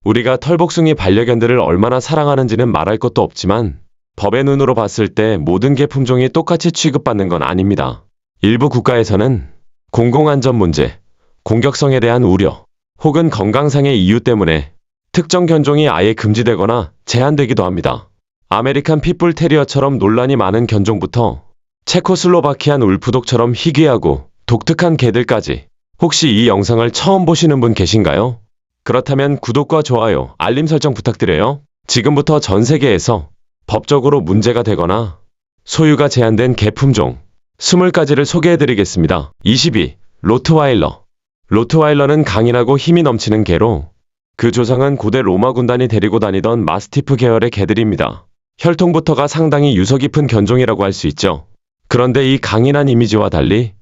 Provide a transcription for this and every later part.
우리가 털복숭이 반려견들을 얼마나 사랑하는지는 말할 것도 없지만 법의 눈으로 봤을 때 모든 개 품종이 똑같이 취급받는 건 아닙니다. 일부 국가에서는 공공안전 문제, 공격성에 대한 우려, 혹은 건강상의 이유 때문에 특정 견종이 아예 금지되거나 제한되기도 합니다. 아메리칸 핏불 테리어처럼 논란이 많은 견종부터 체코슬로바키안 울프독처럼 희귀하고 독특한 개들까지 혹시 이 영상을 처음 보시는 분 계신가요? 그렇다면 구독과 좋아요, 알림 설정 부탁드려요. 지금부터 전 세계에서 법적으로 문제가 되거나 소유가 제한된 개 품종 20가지를 소개해드리겠습니다. 22. 로트와일러. 로트와일러는 강인하고 힘이 넘치는 개로 그 조상은 고대 로마 군단이 데리고 다니던 마스티프 계열의 개들입니다. 혈통부터가 상당히 유서 깊은 견종이라고 할 수 있죠. 그런데 이 강인한 이미지와 달리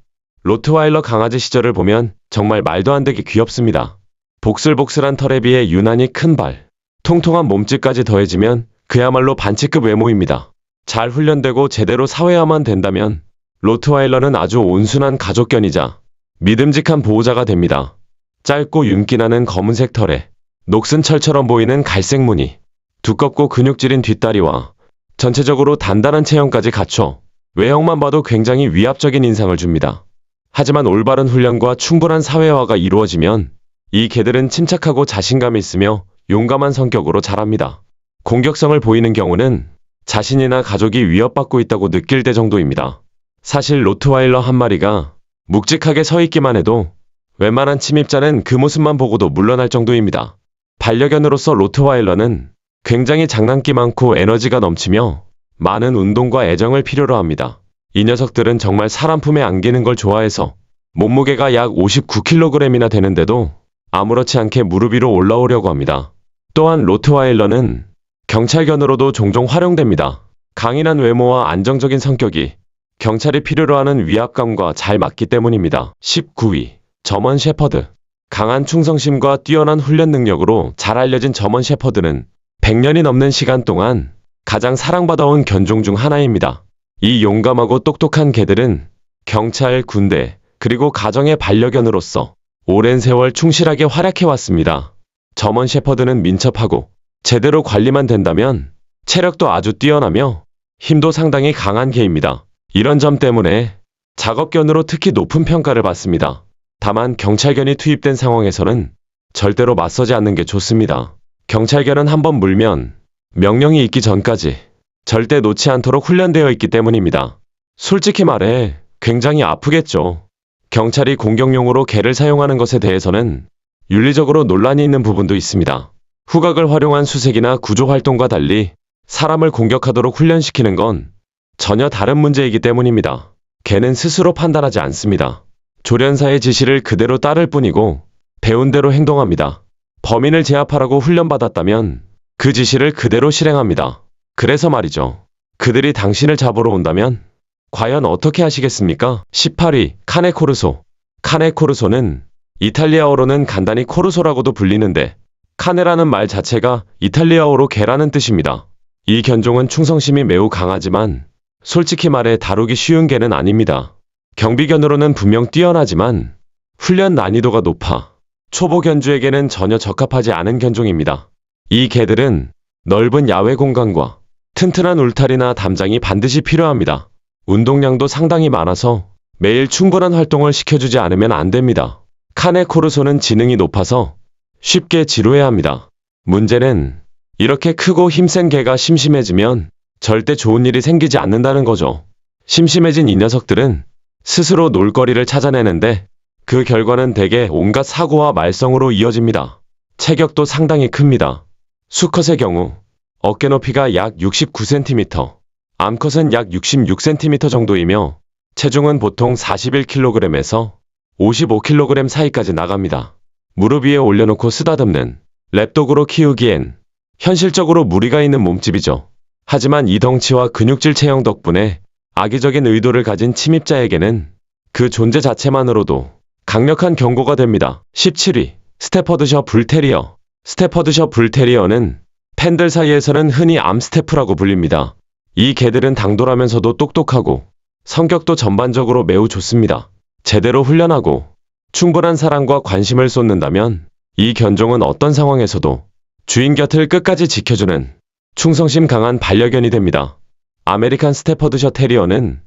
로트와일러 강아지 시절을 보면 정말 말도 안 되게 귀엽습니다. 복슬복슬한 털에 비해 유난히 큰 발, 통통한 몸집까지 더해지면 그야말로 반치급 외모입니다. 잘 훈련되고 제대로 사회화만 된다면 로트와일러는 아주 온순한 가족견이자 믿음직한 보호자가 됩니다. 짧고 윤기나는 검은색 털에 녹슨 철처럼 보이는 갈색 무늬, 두껍고 근육질인 뒷다리와 전체적으로 단단한 체형까지 갖춰 외형만 봐도 굉장히 위압적인 인상을 줍니다. 하지만 올바른 훈련과 충분한 사회화가 이루어지면 이 개들은 침착하고 자신감이 있으며 용감한 성격으로 자랍니다. 공격성을 보이는 경우는 자신이나 가족이 위협받고 있다고 느낄 때 정도입니다. 사실 로트와일러 한 마리가 묵직하게 서 있기만 해도 웬만한 침입자는 그 모습만 보고도 물러날 정도입니다. 반려견으로서 로트와일러는 굉장히 장난기 많고 에너지가 넘치며 많은 운동과 애정을 필요로 합니다. 이 녀석들은 정말 사람 품에 안기는 걸 좋아해서 몸무게가 약 59kg이나 되는데도 아무렇지 않게 무릎 위로 올라오려고 합니다. 또한 로트와일러는 경찰견으로도 종종 활용됩니다. 강인한 외모와 안정적인 성격이 경찰이 필요로 하는 위압감과 잘 맞기 때문입니다. 19위. 저먼 셰퍼드. 강한 충성심과 뛰어난 훈련 능력으로 잘 알려진 저먼 셰퍼드는 100년이 넘는 시간 동안 가장 사랑받아온 견종 중 하나입니다. 이 용감하고 똑똑한 개들은 경찰, 군대, 그리고 가정의 반려견으로서 오랜 세월 충실하게 활약해왔습니다. 저먼 셰퍼드는 민첩하고 제대로 관리만 된다면 체력도 아주 뛰어나며 힘도 상당히 강한 개입니다. 이런 점 때문에 작업견으로 특히 높은 평가를 받습니다. 다만 경찰견이 투입된 상황에서는 절대로 맞서지 않는 게 좋습니다. 경찰견은 한번 물면 명령이 있기 전까지 절대 놓지 않도록 훈련되어 있기 때문입니다. 솔직히 말해 굉장히 아프겠죠. 경찰이 공격용으로 개를 사용하는 것에 대해서는 윤리적으로 논란이 있는 부분도 있습니다. 후각을 활용한 수색이나 구조활동과 달리 사람을 공격하도록 훈련시키는 건 전혀 다른 문제이기 때문입니다. 개는 스스로 판단하지 않습니다. 조련사의 지시를 그대로 따를 뿐이고 배운 대로 행동합니다. 범인을 제압하라고 훈련받았다면 그 지시를 그대로 실행합니다. 그래서 말이죠. 그들이 당신을 잡으러 온다면 과연 어떻게 하시겠습니까? 18위. 카네코르소. 카네코르소는 이탈리아어로는 간단히 코르소라고도 불리는데 카네라는 말 자체가 이탈리아어로 개라는 뜻입니다. 이 견종은 충성심이 매우 강하지만 솔직히 말해 다루기 쉬운 개는 아닙니다. 경비견으로는 분명 뛰어나지만 훈련 난이도가 높아 초보 견주에게는 전혀 적합하지 않은 견종입니다. 이 개들은 넓은 야외 공간과 튼튼한 울타리나 담장이 반드시 필요합니다. 운동량도 상당히 많아서 매일 충분한 활동을 시켜주지 않으면 안 됩니다. 카네코르소는 지능이 높아서 쉽게 지루해합니다. 문제는 이렇게 크고 힘센 개가 심심해지면 절대 좋은 일이 생기지 않는다는 거죠. 심심해진 이 녀석들은 스스로 놀거리를 찾아내는데 그 결과는 대개 온갖 사고와 말썽으로 이어집니다. 체격도 상당히 큽니다. 수컷의 경우 어깨 높이가 약 69cm, 암컷은 약 66cm 정도이며 체중은 보통 41kg에서 55kg 사이까지 나갑니다. 무릎 위에 올려놓고 쓰다듬는 랩독으로 키우기엔 현실적으로 무리가 있는 몸집이죠. 하지만 이 덩치와 근육질 체형 덕분에 악의적인 의도를 가진 침입자에게는 그 존재 자체만으로도 강력한 경고가 됩니다. 17위. 스테퍼드셔 불테리어. 스테퍼드셔 불테리어는 팬들 사이에서는 흔히 암스테프라고 불립니다. 이 개들은 당돌하면서도 똑똑하고 성격도 전반적으로 매우 좋습니다. 제대로 훈련하고 충분한 사랑과 관심을 쏟는다면 이 견종은 어떤 상황에서도 주인 곁을 끝까지 지켜주는 충성심 강한 반려견이 됩니다. 아메리칸 스테퍼드셔 테리어는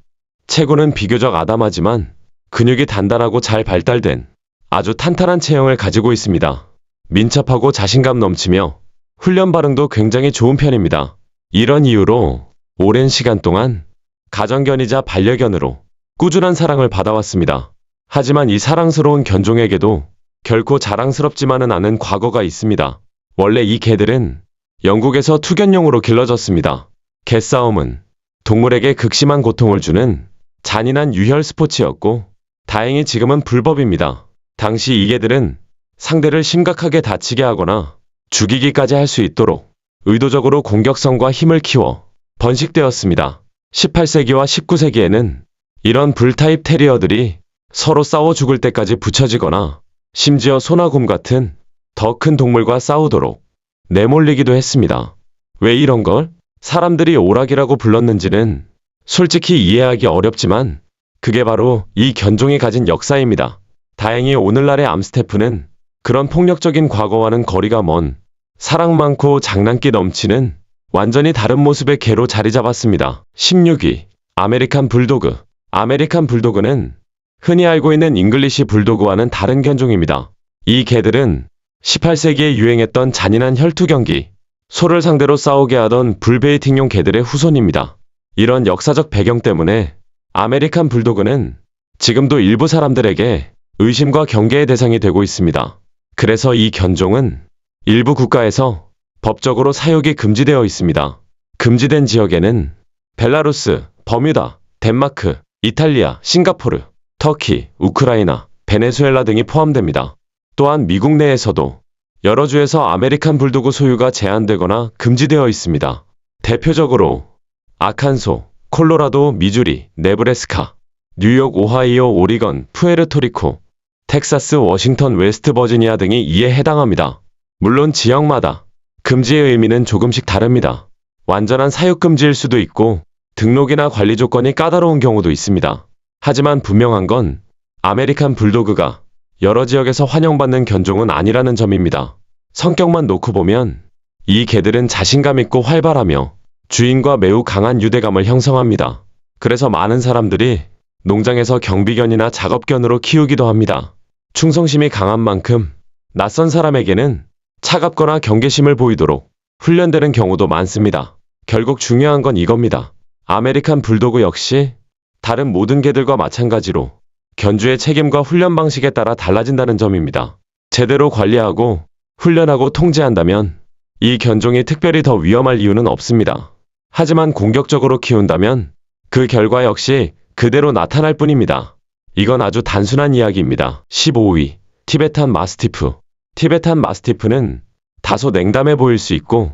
체구는 비교적 아담하지만 근육이 단단하고 잘 발달된 아주 탄탄한 체형을 가지고 있습니다. 민첩하고 자신감 넘치며 훈련 반응도 굉장히 좋은 편입니다. 이런 이유로 오랜 시간 동안 가정견이자 반려견으로 꾸준한 사랑을 받아왔습니다. 하지만 이 사랑스러운 견종에게도 결코 자랑스럽지만은 않은 과거가 있습니다. 원래 이 개들은 영국에서 투견용으로 길러졌습니다. 개싸움은 동물에게 극심한 고통을 주는 잔인한 유혈 스포츠였고 다행히 지금은 불법입니다. 당시 이 개들은 상대를 심각하게 다치게 하거나 죽이기까지 할 수 있도록 의도적으로 공격성과 힘을 키워 번식되었습니다. 18세기와 19세기에는 이런 불타입 테리어들이 서로 싸워 죽을 때까지 붙여지거나 심지어 소나 곰 같은 더 큰 동물과 싸우도록 내몰리기도 했습니다. 왜 이런 걸 사람들이 오락이라고 불렀는지는 솔직히 이해하기 어렵지만 그게 바로 이 견종이 가진 역사입니다. 다행히 오늘날의 암스테프는 그런 폭력적인 과거와는 거리가 먼 사랑 많고 장난기 넘치는 완전히 다른 모습의 개로 자리 잡았습니다. 16위 아메리칸 불도그. 아메리칸 불도그는 흔히 알고 있는 잉글리시 불도그와는 다른 견종입니다. 이 개들은 18세기에 유행했던 잔인한 혈투 경기, 소를 상대로 싸우게 하던 불베이팅용 개들의 후손입니다. 이런 역사적 배경 때문에 아메리칸 불도그는 지금도 일부 사람들에게 의심과 경계의 대상이 되고 있습니다. 그래서 이 견종은 일부 국가에서 법적으로 사육이 금지되어 있습니다. 금지된 지역에는 벨라루스, 버뮤다, 덴마크, 이탈리아, 싱가포르, 터키, 우크라이나, 베네수엘라 등이 포함됩니다. 또한 미국 내에서도 여러 주에서 아메리칸 불도그 소유가 제한되거나 금지되어 있습니다. 대표적으로 아칸소, 콜로라도, 미주리, 네브래스카, 뉴욕, 오하이오, 오리건, 푸에르토리코, 텍사스, 워싱턴, 웨스트 버지니아 등이 이에 해당합니다. 물론 지역마다 금지의 의미는 조금씩 다릅니다. 완전한 사육 금지일 수도 있고 등록이나 관리 조건이 까다로운 경우도 있습니다. 하지만 분명한 건 아메리칸 불도그가 여러 지역에서 환영받는 견종은 아니라는 점입니다. 성격만 놓고 보면 이 개들은 자신감 있고 활발하며 주인과 매우 강한 유대감을 형성합니다. 그래서 많은 사람들이 농장에서 경비견이나 작업견으로 키우기도 합니다. 충성심이 강한 만큼 낯선 사람에게는 차갑거나 경계심을 보이도록 훈련되는 경우도 많습니다. 결국 중요한 건 이겁니다. 아메리칸 불도그 역시 다른 모든 개들과 마찬가지로 견주의 책임과 훈련 방식에 따라 달라진다는 점입니다. 제대로 관리하고 훈련하고 통제한다면 이 견종이 특별히 더 위험할 이유는 없습니다. 하지만 공격적으로 키운다면 그 결과 역시 그대로 나타날 뿐입니다. 이건 아주 단순한 이야기입니다. 15위 티베탄 마스티프. 티베탄 마스티프는 다소 냉담해 보일 수 있고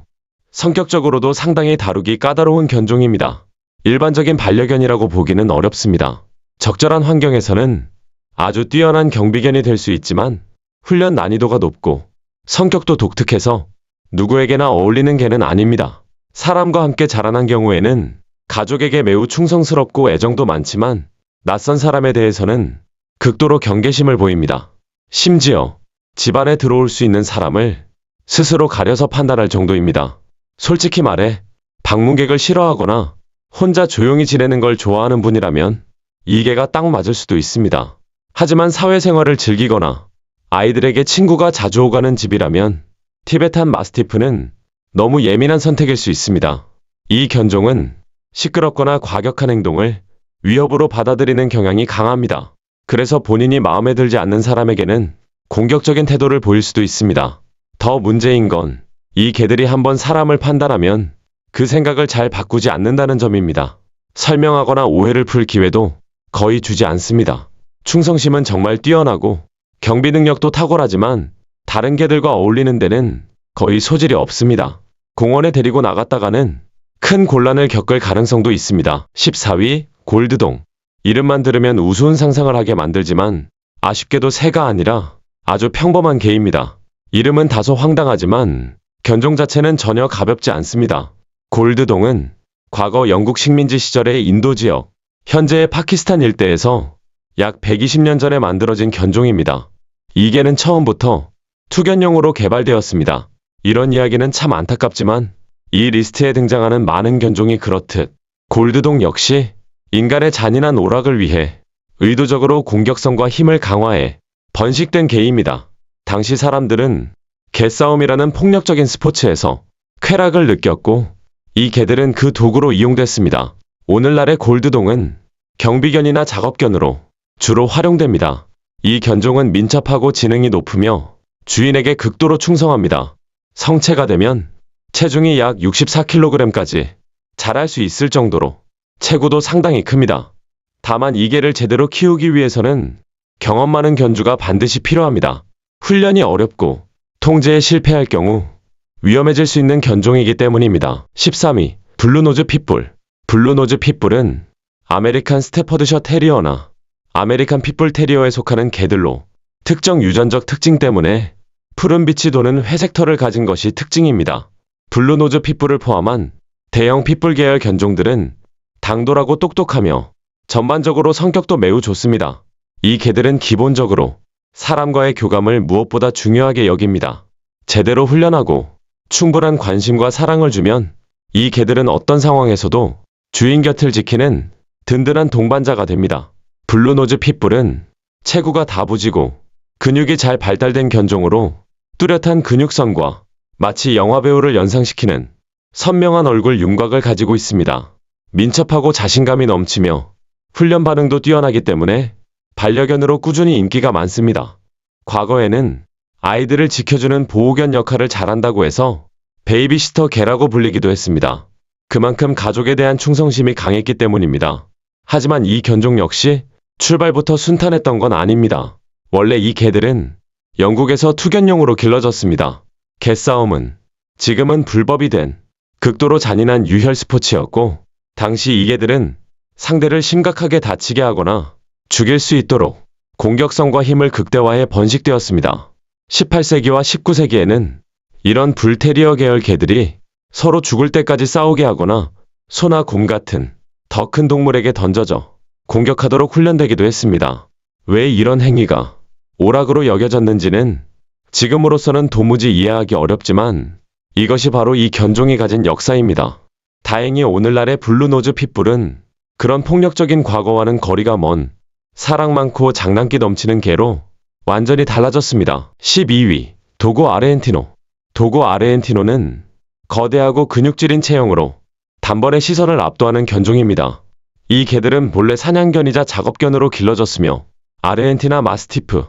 성격적으로도 상당히 다루기 까다로운 견종입니다. 일반적인 반려견이라고 보기는 어렵습니다. 적절한 환경에서는 아주 뛰어난 경비견이 될 수 있지만 훈련 난이도가 높고 성격도 독특해서 누구에게나 어울리는 개는 아닙니다. 사람과 함께 자라난 경우에는 가족에게 매우 충성스럽고 애정도 많지만 낯선 사람에 대해서는 극도로 경계심을 보입니다. 심지어 집안에 들어올 수 있는 사람을 스스로 가려서 판단할 정도입니다. 솔직히 말해 방문객을 싫어하거나 혼자 조용히 지내는 걸 좋아하는 분이라면 이 개가 딱 맞을 수도 있습니다. 하지만 사회생활을 즐기거나 아이들에게 친구가 자주 오가는 집이라면 티베탄 마스티프는 너무 예민한 선택일 수 있습니다. 이 견종은 시끄럽거나 과격한 행동을 위협으로 받아들이는 경향이 강합니다. 그래서 본인이 마음에 들지 않는 사람에게는 공격적인 태도를 보일 수도 있습니다. 더 문제인 건 이 개들이 한번 사람을 판단하면 그 생각을 잘 바꾸지 않는다는 점입니다. 설명하거나 오해를 풀 기회도 거의 주지 않습니다. 충성심은 정말 뛰어나고 경비 능력도 탁월하지만 다른 개들과 어울리는 데는 거의 소질이 없습니다. 공원에 데리고 나갔다가는 큰 곤란을 겪을 가능성도 있습니다. 14위 골드동. 이름만 들으면 우스운 상상을 하게 만들지만 아쉽게도 새가 아니라 아주 평범한 개입니다. 이름은 다소 황당하지만 견종 자체는 전혀 가볍지 않습니다. 골드동은 과거 영국 식민지 시절의 인도 지역, 현재의 파키스탄 일대에서 약 120년 전에 만들어진 견종입니다. 이 개는 처음부터 투견용으로 개발되었습니다. 이런 이야기는 참 안타깝지만 이 리스트에 등장하는 많은 견종이 그렇듯 골드동 역시 인간의 잔인한 오락을 위해 의도적으로 공격성과 힘을 강화해 번식된 개입니다. 당시 사람들은 개싸움이라는 폭력적인 스포츠에서 쾌락을 느꼈고 이 개들은 그 도구로 이용됐습니다. 오늘날의 골드동은 경비견이나 작업견으로 주로 활용됩니다. 이 견종은 민첩하고 지능이 높으며 주인에게 극도로 충성합니다. 성체가 되면 체중이 약 64kg까지 자랄 수 있을 정도로 체구도 상당히 큽니다. 다만 이 개를 제대로 키우기 위해서는 경험 많은 견주가 반드시 필요합니다. 훈련이 어렵고 통제에 실패할 경우 위험해질 수 있는 견종이기 때문입니다. 13위 블루노즈 핏불. 블루노즈 핏불은 아메리칸 스테퍼드셔 테리어나 아메리칸 핏불 테리어에 속하는 개들로 특정 유전적 특징 때문에 푸른빛이 도는 회색 털을 가진 것이 특징입니다. 블루노즈 핏불을 포함한 대형 핏불 계열 견종들은 당돌하고 똑똑하며 전반적으로 성격도 매우 좋습니다. 이 개들은 기본적으로 사람과의 교감을 무엇보다 중요하게 여깁니다. 제대로 훈련하고 충분한 관심과 사랑을 주면 이 개들은 어떤 상황에서도 주인 곁을 지키는 든든한 동반자가 됩니다. 블루노즈 핏불은 체구가 다부지고 근육이 잘 발달된 견종으로 뚜렷한 근육선과 마치 영화배우를 연상시키는 선명한 얼굴 윤곽을 가지고 있습니다. 민첩하고 자신감이 넘치며 훈련 반응도 뛰어나기 때문에 반려견으로 꾸준히 인기가 많습니다. 과거에는 아이들을 지켜주는 보호견 역할을 잘한다고 해서 베이비시터 개라고 불리기도 했습니다. 그만큼 가족에 대한 충성심이 강했기 때문입니다. 하지만 이 견종 역시 출발부터 순탄했던 건 아닙니다. 원래 이 개들은 영국에서 투견용으로 길러졌습니다. 개싸움은 지금은 불법이 된 극도로 잔인한 유혈 스포츠였고 당시 이 개들은 상대를 심각하게 다치게 하거나 죽일 수 있도록 공격성과 힘을 극대화해 번식되었습니다. 18세기와 19세기에는 이런 불테리어 계열 개들이 서로 죽을 때까지 싸우게 하거나 소나 곰 같은 더 큰 동물에게 던져져 공격하도록 훈련되기도 했습니다. 왜 이런 행위가 오락으로 여겨졌는지는 지금으로서는 도무지 이해하기 어렵지만 이것이 바로 이 견종이 가진 역사입니다. 다행히 오늘날의 블루노즈 핏불은 그런 폭력적인 과거와는 거리가 먼 사랑 많고 장난기 넘치는 개로 완전히 달라졌습니다. 12위 도고 아르헨티노. 도고 아르헨티노는 거대하고 근육질인 체형으로 단번에 시선을 압도하는 견종입니다. 이 개들은 본래 사냥견이자 작업견으로 길러졌으며 아르헨티나 마스티프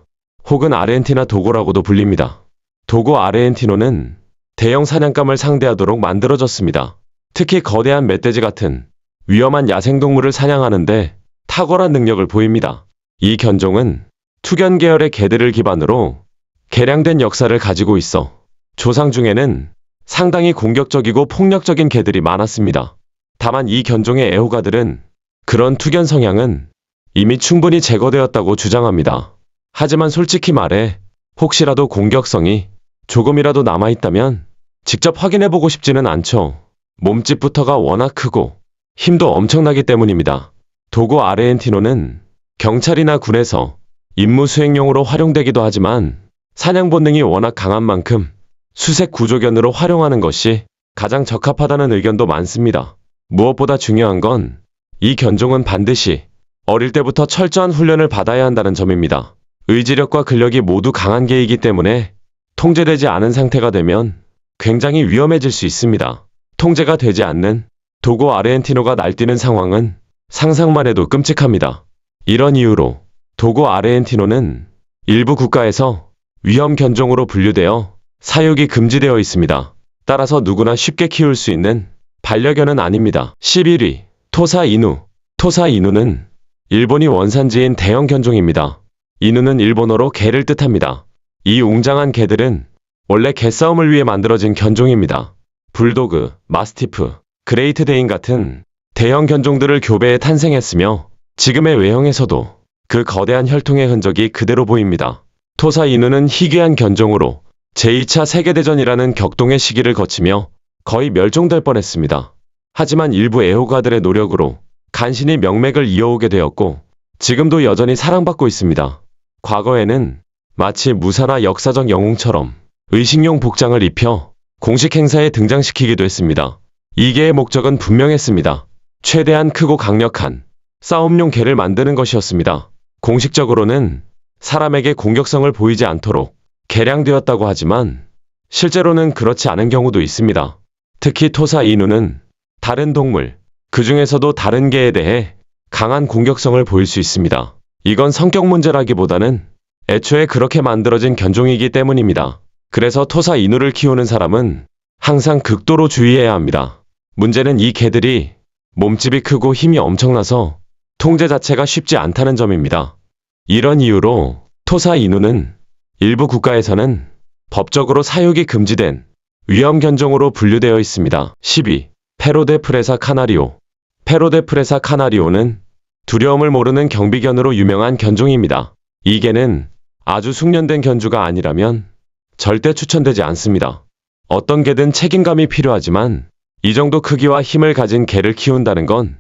혹은 아르헨티나 도고라고도 불립니다. 도고 아르헨티노는 대형 사냥감을 상대하도록 만들어졌습니다. 특히 거대한 멧돼지 같은 위험한 야생동물을 사냥하는데 탁월한 능력을 보입니다. 이 견종은 투견 계열의 개들을 기반으로 개량된 역사를 가지고 있어 조상 중에는 상당히 공격적이고 폭력적인 개들이 많았습니다. 다만 이 견종의 애호가들은 그런 투견 성향은 이미 충분히 제거되었다고 주장합니다. 하지만 솔직히 말해 혹시라도 공격성이 조금이라도 남아있다면 직접 확인해보고 싶지는 않죠. 몸집부터가 워낙 크고 힘도 엄청나기 때문입니다. 도고 아르헨티노는 경찰이나 군에서 임무 수행용으로 활용되기도 하지만 사냥 본능이 워낙 강한 만큼 수색 구조견으로 활용하는 것이 가장 적합하다는 의견도 많습니다. 무엇보다 중요한 건 이 견종은 반드시 어릴 때부터 철저한 훈련을 받아야 한다는 점입니다. 의지력과 근력이 모두 강한 개이기 때문에 통제되지 않은 상태가 되면 굉장히 위험해질 수 있습니다. 통제가 되지 않는 도고 아르헨티노가 날뛰는 상황은 상상만 해도 끔찍합니다. 이런 이유로 도고 아르헨티노는 일부 국가에서 위험 견종으로 분류되어 사육이 금지되어 있습니다. 따라서 누구나 쉽게 키울 수 있는 반려견은 아닙니다. 11위 토사 이누. 토사 이누는 일본이 원산지인 대형 견종입니다. 이누는 일본어로 개를 뜻합니다. 이 웅장한 개들은 원래 개싸움을 위해 만들어진 견종입니다. 불도그, 마스티프, 그레이트 데인 같은 대형 견종들을 교배해 탄생했으며 지금의 외형에서도 그 거대한 혈통의 흔적이 그대로 보입니다. 토사 이누는 희귀한 견종으로 제2차 세계대전이라는 격동의 시기를 거치며 거의 멸종될 뻔했습니다. 하지만 일부 애호가들의 노력으로 간신히 명맥을 이어오게 되었고 지금도 여전히 사랑받고 있습니다. 과거에는 마치 무사나 역사적 영웅처럼 의식용 복장을 입혀 공식 행사에 등장시키기도 했습니다. 이 개의 목적은 분명했습니다. 최대한 크고 강력한 싸움용 개를 만드는 것이었습니다. 공식적으로는 사람에게 공격성을 보이지 않도록 개량되었다고 하지만 실제로는 그렇지 않은 경우도 있습니다. 특히 토사 이누는 다른 동물, 그 중에서도 다른 개에 대해 강한 공격성을 보일 수 있습니다. 이건 성격 문제라기보다는 애초에 그렇게 만들어진 견종이기 때문입니다. 그래서 토사 이누를 키우는 사람은 항상 극도로 주의해야 합니다. 문제는 이 개들이 몸집이 크고 힘이 엄청나서 통제 자체가 쉽지 않다는 점입니다. 이런 이유로 토사 이누는 일부 국가에서는 법적으로 사육이 금지된 위험 견종으로 분류되어 있습니다. 12. 페로데 프레사 카나리오. 페로데 프레사 카나리오는 두려움을 모르는 경비견으로 유명한 견종입니다. 이 개는 아주 숙련된 견주가 아니라면 절대 추천되지 않습니다. 어떤 개든 책임감이 필요하지만 이 정도 크기와 힘을 가진 개를 키운다는 건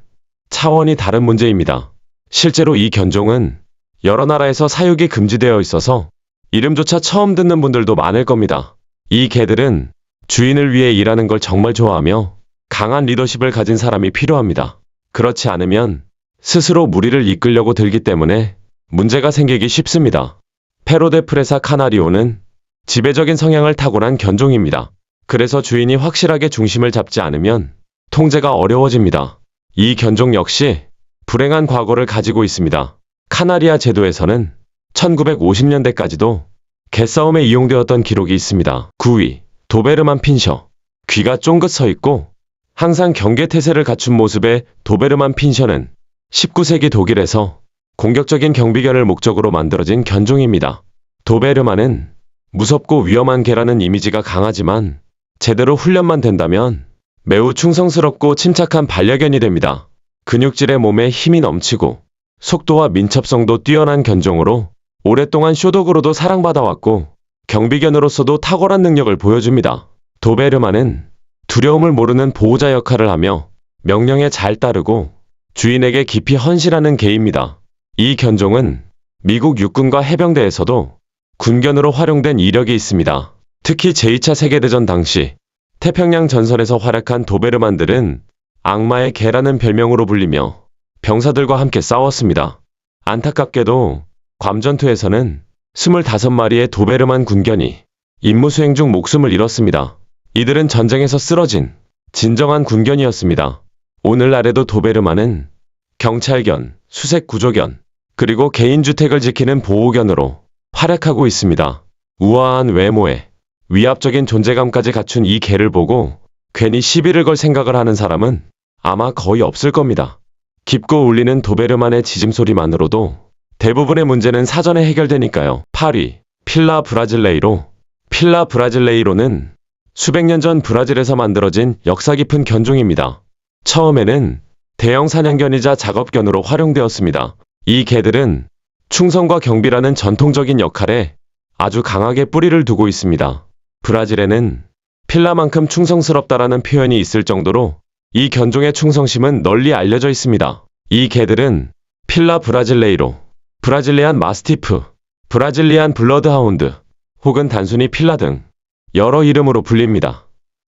차원이 다른 문제입니다. 실제로 이 견종은 여러 나라에서 사육이 금지되어 있어서 이름조차 처음 듣는 분들도 많을 겁니다. 이 개들은 주인을 위해 일하는 걸 정말 좋아하며 강한 리더십을 가진 사람이 필요합니다. 그렇지 않으면 스스로 무리를 이끌려고 들기 때문에 문제가 생기기 쉽습니다. 페로데 프레사 카나리오는 지배적인 성향을 타고난 견종입니다. 그래서 주인이 확실하게 중심을 잡지 않으면 통제가 어려워집니다. 이 견종 역시 불행한 과거를 가지고 있습니다. 카나리아 제도에서는 1950년대까지도 개싸움에 이용되었던 기록이 있습니다. 9위. 도베르만 핀셔. 귀가 쫑긋 서 있고 항상 경계태세를 갖춘 모습의 도베르만 핀셔는 19세기 독일에서 공격적인 경비견을 목적으로 만들어진 견종입니다. 도베르만은 무섭고 위험한 개라는 이미지가 강하지만 제대로 훈련만 된다면 매우 충성스럽고 침착한 반려견이 됩니다. 근육질의 몸에 힘이 넘치고 속도와 민첩성도 뛰어난 견종으로 오랫동안 쇼독으로도 사랑받아왔고 경비견으로서도 탁월한 능력을 보여줍니다. 도베르만은 두려움을 모르는 보호자 역할을 하며 명령에 잘 따르고 주인에게 깊이 헌신하는 개입니다. 이 견종은 미국 육군과 해병대에서도 군견으로 활용된 이력이 있습니다. 특히 제2차 세계대전 당시 태평양 전선에서 활약한 도베르만들은 악마의 개라는 별명으로 불리며 병사들과 함께 싸웠습니다. 안타깝게도 괌전투에서는 25마리의 도베르만 군견이 임무 수행 중 목숨을 잃었습니다. 이들은 전쟁에서 쓰러진 진정한 군견이었습니다. 오늘날에도 도베르만은 경찰견, 수색구조견, 그리고 개인주택을 지키는 보호견으로 활약하고 있습니다. 우아한 외모에 위압적인 존재감까지 갖춘 이 개를 보고 괜히 시비를 걸 생각을 하는 사람은 아마 거의 없을 겁니다. 깊고 울리는 도베르만의 짖음소리만으로도 대부분의 문제는 사전에 해결되니까요. 8위. 필라 브라질레이로. 필라 브라질레이로는 수백 년 전 브라질에서 만들어진 역사 깊은 견종입니다. 처음에는 대형 사냥견이자 작업견으로 활용되었습니다. 이 개들은 충성과 경비라는 전통적인 역할에 아주 강하게 뿌리를 두고 있습니다. 브라질에는 필라만큼 충성스럽다라는 표현이 있을 정도로 이 견종의 충성심은 널리 알려져 있습니다. 이 개들은 필라 브라질레이로, 브라질리안 마스티프, 브라질리안 블러드하운드, 혹은 단순히 필라 등 여러 이름으로 불립니다.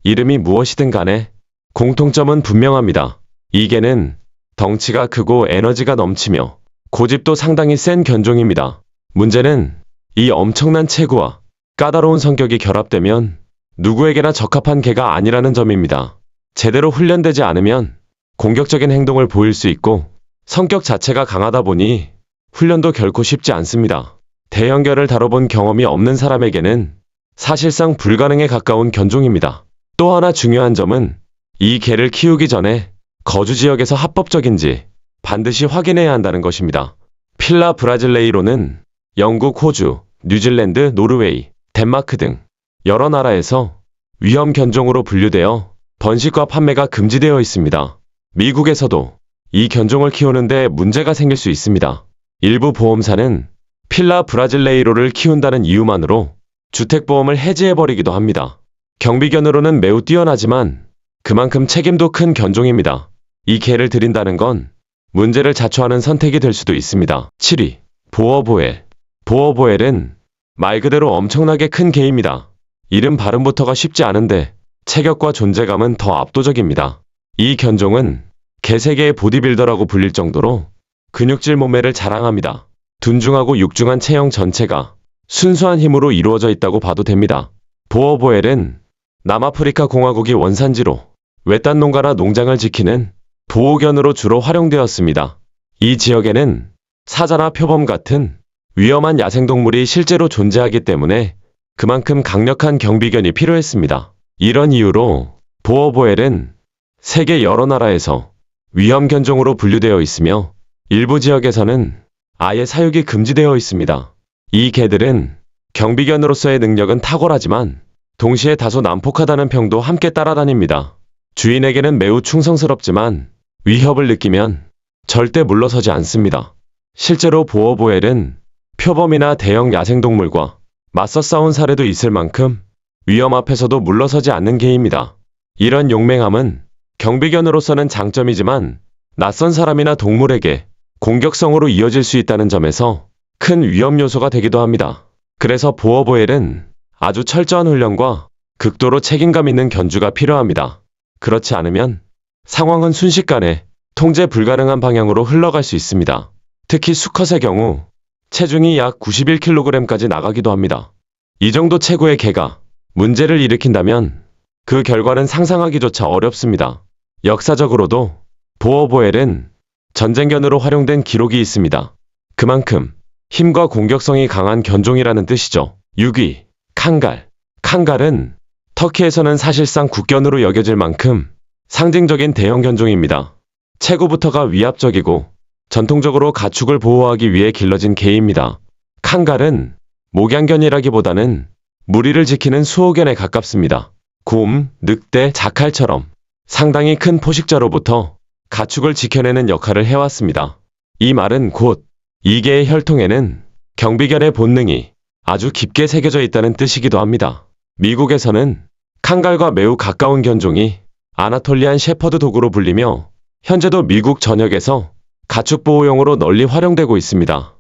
이름이 무엇이든 간에 공통점은 분명합니다. 이 개는 덩치가 크고 에너지가 넘치며 고집도 상당히 센 견종입니다. 문제는 이 엄청난 체구와 까다로운 성격이 결합되면 누구에게나 적합한 개가 아니라는 점입니다. 제대로 훈련되지 않으면 공격적인 행동을 보일 수 있고 성격 자체가 강하다 보니 훈련도 결코 쉽지 않습니다. 대형견을 다뤄본 경험이 없는 사람에게는 사실상 불가능에 가까운 견종입니다. 또 하나 중요한 점은 이 개를 키우기 전에 거주 지역에서 합법적인지 반드시 확인해야 한다는 것입니다. 필라 브라질레이로는 영국, 호주, 뉴질랜드, 노르웨이, 덴마크 등 여러 나라에서 위험 견종으로 분류되어 번식과 판매가 금지되어 있습니다. 미국에서도 이 견종을 키우는데 문제가 생길 수 있습니다. 일부 보험사는 필라 브라질레이로를 키운다는 이유만으로 주택보험을 해지해버리기도 합니다. 경비견으로는 매우 뛰어나지만 그만큼 책임도 큰 견종입니다. 이 개를 들인다는 건 문제를 자초하는 선택이 될 수도 있습니다. 7위. 보어보엘. 보어보엘은 말 그대로 엄청나게 큰 개입니다. 이름 발음부터가 쉽지 않은데 체격과 존재감은 더 압도적입니다. 이 견종은 개세계의 보디빌더라고 불릴 정도로 근육질 몸매를 자랑합니다. 둔중하고 육중한 체형 전체가 순수한 힘으로 이루어져 있다고 봐도 됩니다. 보어보엘은 남아프리카 공화국이 원산지로 외딴 농가나 농장을 지키는 보호견으로 주로 활용되었습니다. 이 지역에는 사자나 표범 같은 위험한 야생동물이 실제로 존재하기 때문에 그만큼 강력한 경비견이 필요했습니다. 이런 이유로 보어보엘은 세계 여러 나라에서 위험견종으로 분류되어 있으며 일부 지역에서는 아예 사육이 금지되어 있습니다. 이 개들은 경비견으로서의 능력은 탁월하지만 동시에 다소 난폭하다는 평도 함께 따라다닙니다. 주인에게는 매우 충성스럽지만 위협을 느끼면 절대 물러서지 않습니다. 실제로 보어보엘은 표범이나 대형 야생동물과 맞서 싸운 사례도 있을 만큼 위험 앞에서도 물러서지 않는 개입니다. 이런 용맹함은 경비견으로서는 장점이지만 낯선 사람이나 동물에게 공격성으로 이어질 수 있다는 점에서 큰 위험 요소가 되기도 합니다. 그래서 보어보엘은 아주 철저한 훈련과 극도로 책임감 있는 견주가 필요합니다. 그렇지 않으면 상황은 순식간에 통제 불가능한 방향으로 흘러갈 수 있습니다. 특히 수컷의 경우 체중이 약 91kg까지 나가기도 합니다. 이 정도 체구의 개가 문제를 일으킨다면 그 결과는 상상하기조차 어렵습니다. 역사적으로도 보어보엘은 전쟁견으로 활용된 기록이 있습니다. 그만큼 힘과 공격성이 강한 견종이라는 뜻이죠. 6위, 칸갈. 칸갈은 터키에서는 사실상 국견으로 여겨질 만큼 상징적인 대형 견종입니다. 체구부터가 위압적이고 전통적으로 가축을 보호하기 위해 길러진 개입니다. 칸갈은 목양견이라기보다는 무리를 지키는 수호견에 가깝습니다. 곰, 늑대, 자칼처럼 상당히 큰 포식자로부터 가축을 지켜내는 역할을 해왔습니다. 이 말은 곧 이 개의 혈통에는 경비견의 본능이 아주 깊게 새겨져 있다는 뜻이기도 합니다. 미국에서는 칸갈과 매우 가까운 견종이 아나톨리안 shepherd 도그로 불리며 현재도 미국 전역에서 가축 보호용으로 널리 활용되고 있습니다.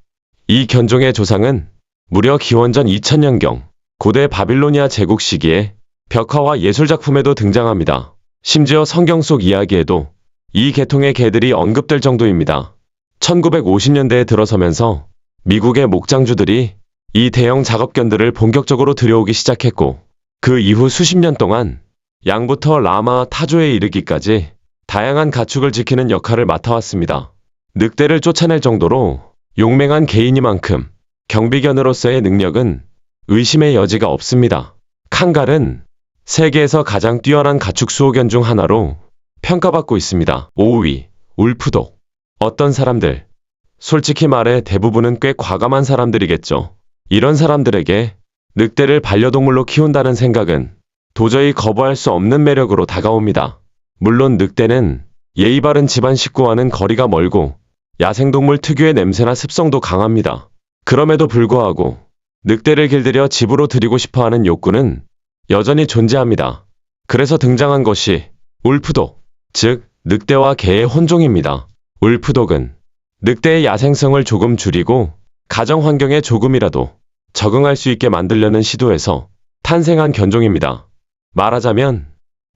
이 견종의 조상은 무려 기원전 2000년경 고대 바빌로니아 제국 시기에 벽화와 예술작품에도 등장합니다. 심지어 성경 속 이야기에도 이 계통의 개들이 언급될 정도입니다. 1950년대에 들어서면서 미국의 목장주들이 이 대형 작업견들을 본격적으로 들여오기 시작했고 그 이후 수십 년 동안 양부터 라마, 타조에 이르기까지 다양한 가축을 지키는 역할을 맡아왔습니다. 늑대를 쫓아낼 정도로 용맹한 개이니만큼 경비견으로서의 능력은 의심의 여지가 없습니다. 칸갈은 세계에서 가장 뛰어난 가축 수호견 중 하나로 평가받고 있습니다. 5위, 울프독. 어떤 사람들, 솔직히 말해 대부분은 꽤 과감한 사람들이겠죠. 이런 사람들에게 늑대를 반려동물로 키운다는 생각은 도저히 거부할 수 없는 매력으로 다가옵니다. 물론 늑대는 예의 바른 집안 식구와는 거리가 멀고 야생동물 특유의 냄새나 습성도 강합니다. 그럼에도 불구하고 늑대를 길들여 집으로 들이고 싶어하는 욕구는 여전히 존재합니다. 그래서 등장한 것이 울프독, 즉 늑대와 개의 혼종입니다. 울프독은 늑대의 야생성을 조금 줄이고 가정 환경에 조금이라도 적응할 수 있게 만들려는 시도에서 탄생한 견종입니다. 말하자면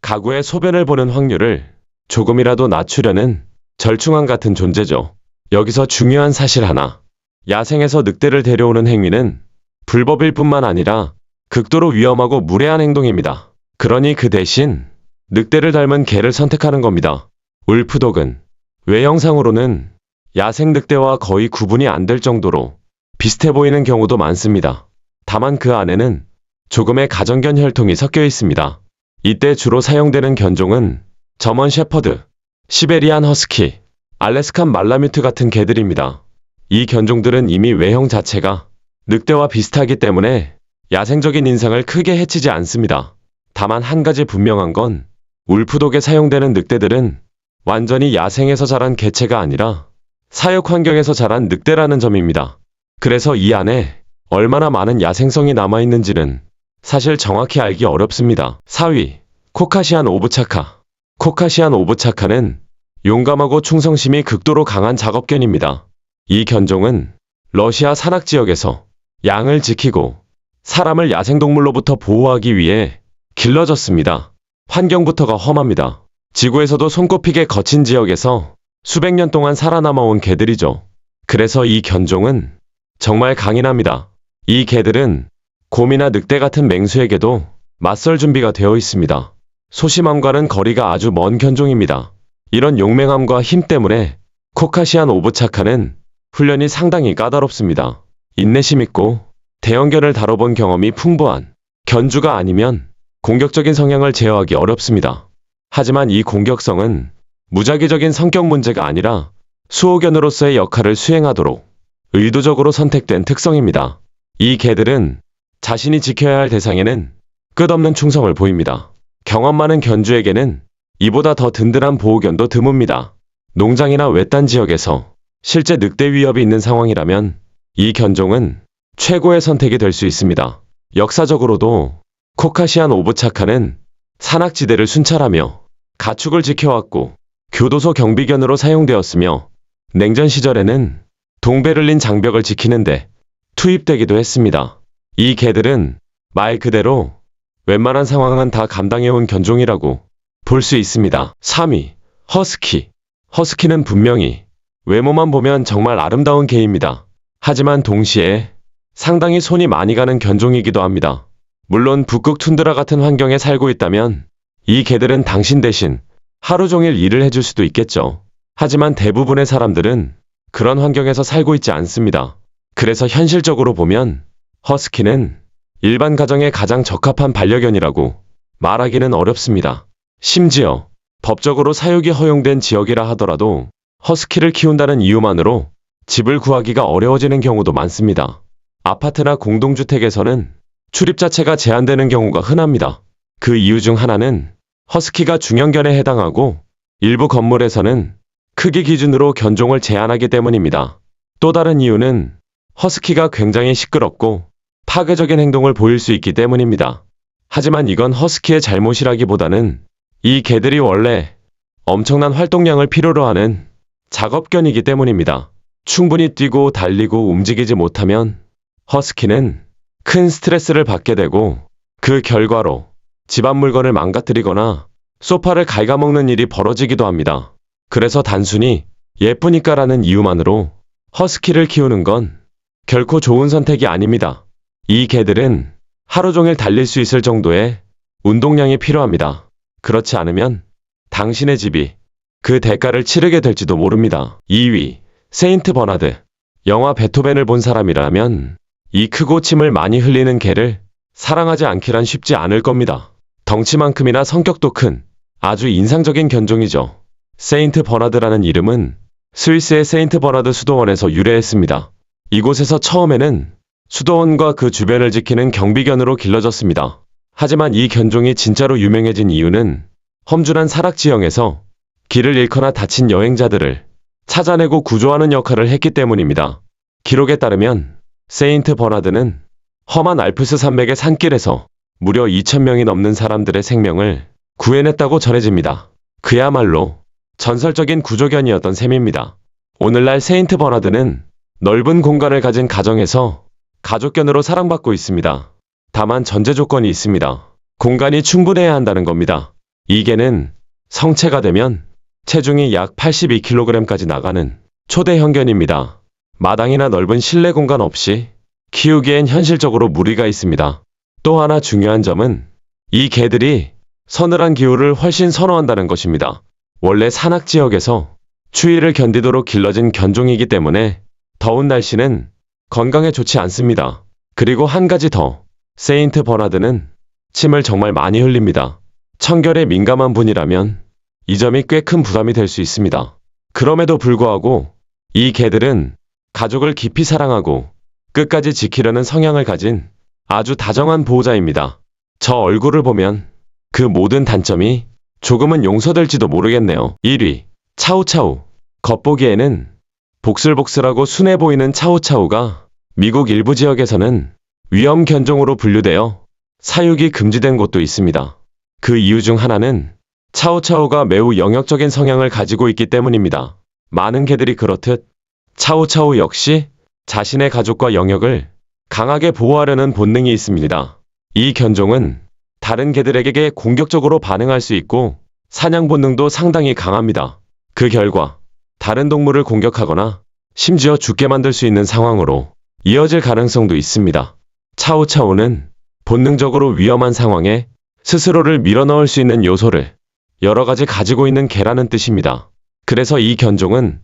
가구의 소변을 보는 확률을 조금이라도 낮추려는 절충안 같은 존재죠. 여기서 중요한 사실 하나. 야생에서 늑대를 데려오는 행위는 불법일 뿐만 아니라 극도로 위험하고 무례한 행동입니다. 그러니 그 대신 늑대를 닮은 개를 선택하는 겁니다. 울프독은 외형상으로는 야생 늑대와 거의 구분이 안 될 정도로 비슷해 보이는 경우도 많습니다. 다만 그 안에는 조금의 가정견 혈통이 섞여 있습니다. 이때 주로 사용되는 견종은 저먼 shepherd, 시베리안 허스키, 알래스칸 말라뮤트 같은 개들입니다. 이 견종들은 이미 외형 자체가 늑대와 비슷하기 때문에 야생적인 인상을 크게 해치지 않습니다. 다만 한 가지 분명한 건 울프독에 사용되는 늑대들은 완전히 야생에서 자란 개체가 아니라 사육 환경에서 자란 늑대라는 점입니다. 그래서 이 안에 얼마나 많은 야생성이 남아있는지는 사실 정확히 알기 어렵습니다. 4위, 코카시안 오브차카. 코카시안 오브차카는 용감하고 충성심이 극도로 강한 작업견입니다. 이 견종은 러시아 산악지역에서 양을 지키고 사람을 야생동물로부터 보호하기 위해 길러졌습니다. 환경부터가 험합니다. 지구에서도 손꼽히게 거친 지역에서 수백 년 동안 살아남아온 개들이죠. 그래서 이 견종은 정말 강인합니다. 이 개들은 곰이나 늑대 같은 맹수에게도 맞설 준비가 되어 있습니다. 소심함과는 거리가 아주 먼 견종입니다. 이런 용맹함과 힘 때문에 코카시안 오브차카는 훈련이 상당히 까다롭습니다. 인내심 있고 대형견을 다뤄본 경험이 풍부한 견주가 아니면 공격적인 성향을 제어하기 어렵습니다. 하지만 이 공격성은 무작위적인 성격 문제가 아니라 수호견으로서의 역할을 수행하도록 의도적으로 선택된 특성입니다. 이 개들은 자신이 지켜야 할 대상에는 끝없는 충성을 보입니다. 경험 많은 견주에게는 이보다 더 든든한 보호견도 드뭅니다. 농장이나 외딴 지역에서 실제 늑대 위협이 있는 상황이라면 이 견종은 최고의 선택이 될 수 있습니다. 역사적으로도 코카시안 오브차카는 산악지대를 순찰하며 가축을 지켜왔고 교도소 경비견으로 사용되었으며 냉전 시절에는 동베를린 장벽을 지키는데 투입되기도 했습니다. 이 개들은 말 그대로 웬만한 상황은 다 감당해온 견종이라고 볼 수 있습니다. 3위, 허스키. 허스키는 분명히 외모만 보면 정말 아름다운 개입니다. 하지만 동시에 상당히 손이 많이 가는 견종이기도 합니다. 물론 북극 툰드라 같은 환경에 살고 있다면 이 개들은 당신 대신 하루 종일 일을 해줄 수도 있겠죠. 하지만 대부분의 사람들은 그런 환경에서 살고 있지 않습니다. 그래서 현실적으로 보면 허스키는 일반 가정에 가장 적합한 반려견이라고 말하기는 어렵습니다. 심지어 법적으로 사육이 허용된 지역이라 하더라도 허스키를 키운다는 이유만으로 집을 구하기가 어려워지는 경우도 많습니다. 아파트나 공동주택에서는 출입 자체가 제한되는 경우가 흔합니다. 그 이유 중 하나는 허스키가 중형견에 해당하고 일부 건물에서는 크기 기준으로 견종을 제한하기 때문입니다. 또 다른 이유는 허스키가 굉장히 시끄럽고 파괴적인 행동을 보일 수 있기 때문입니다. 하지만 이건 허스키의 잘못이라기보다는 이 개들이 원래 엄청난 활동량을 필요로 하는 작업견이기 때문입니다. 충분히 뛰고 달리고 움직이지 못하면 허스키는 큰 스트레스를 받게 되고 그 결과로 집안 물건을 망가뜨리거나 소파를 갉아먹는 일이 벌어지기도 합니다. 그래서 단순히 예쁘니까라는 이유만으로 허스키를 키우는 건 결코 좋은 선택이 아닙니다. 이 개들은 하루 종일 달릴 수 있을 정도의 운동량이 필요합니다. 그렇지 않으면 당신의 집이 그 대가를 치르게 될지도 모릅니다. 2위, 세인트 버나드. 영화 베토벤을 본 사람이라면 이 크고 침을 많이 흘리는 개를 사랑하지 않기란 쉽지 않을 겁니다. 덩치만큼이나 성격도 큰 아주 인상적인 견종이죠. 세인트 버나드라는 이름은 스위스의 세인트 버나드 수도원에서 유래했습니다. 이곳에서 처음에는 수도원과 그 주변을 지키는 경비견으로 길러졌습니다. 하지만 이 견종이 진짜로 유명해진 이유는 험준한 산악 지형에서 길을 잃거나 다친 여행자들을 찾아내고 구조하는 역할을 했기 때문입니다. 기록에 따르면 세인트 버나드는 험한 알프스 산맥의 산길에서 무려 2,000명이 넘는 사람들의 생명을 구해냈다고 전해집니다. 그야말로 전설적인 구조견이었던 셈입니다. 오늘날 세인트 버나드는 넓은 공간을 가진 가정에서 가족견으로 사랑받고 있습니다. 다만 전제 조건이 있습니다. 공간이 충분해야 한다는 겁니다. 이 개는 성체가 되면 체중이 약 82kg까지 나가는 초대형견입니다. 마당이나 넓은 실내 공간 없이 키우기엔 현실적으로 무리가 있습니다. 또 하나 중요한 점은 이 개들이 서늘한 기후를 훨씬 선호한다는 것입니다. 원래 산악 지역에서 추위를 견디도록 길러진 견종이기 때문에 더운 날씨는 건강에 좋지 않습니다. 그리고 한 가지 더, 세인트 버나드는 침을 정말 많이 흘립니다. 청결에 민감한 분이라면 이 점이 꽤 큰 부담이 될 수 있습니다. 그럼에도 불구하고 이 개들은 가족을 깊이 사랑하고 끝까지 지키려는 성향을 가진 아주 다정한 보호자입니다. 저 얼굴을 보면 그 모든 단점이 조금은 용서될지도 모르겠네요. 1위, 차우차우. 겉보기에는 복슬복슬하고 순해 보이는 차우차우가 미국 일부 지역에서는 위험 견종으로 분류되어 사육이 금지된 곳도 있습니다. 그 이유 중 하나는 차우차우가 매우 영역적인 성향을 가지고 있기 때문입니다. 많은 개들이 그렇듯 차우차우 역시 자신의 가족과 영역을 강하게 보호하려는 본능이 있습니다. 이 견종은 다른 개들에게 공격적으로 반응할 수 있고 사냥 본능도 상당히 강합니다. 그 결과 다른 동물을 공격하거나 심지어 죽게 만들 수 있는 상황으로 이어질 가능성도 있습니다. 차우차우는 본능적으로 위험한 상황에 스스로를 밀어넣을 수 있는 요소를 여러 가지 가지고 있는 개라는 뜻입니다. 그래서 이 견종은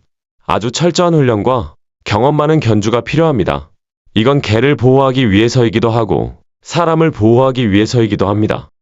아주 철저한 훈련과 경험 많은 견주가 필요합니다. 이건 개를 보호하기 위해서이기도 하고 사람을 보호하기 위해서이기도 합니다.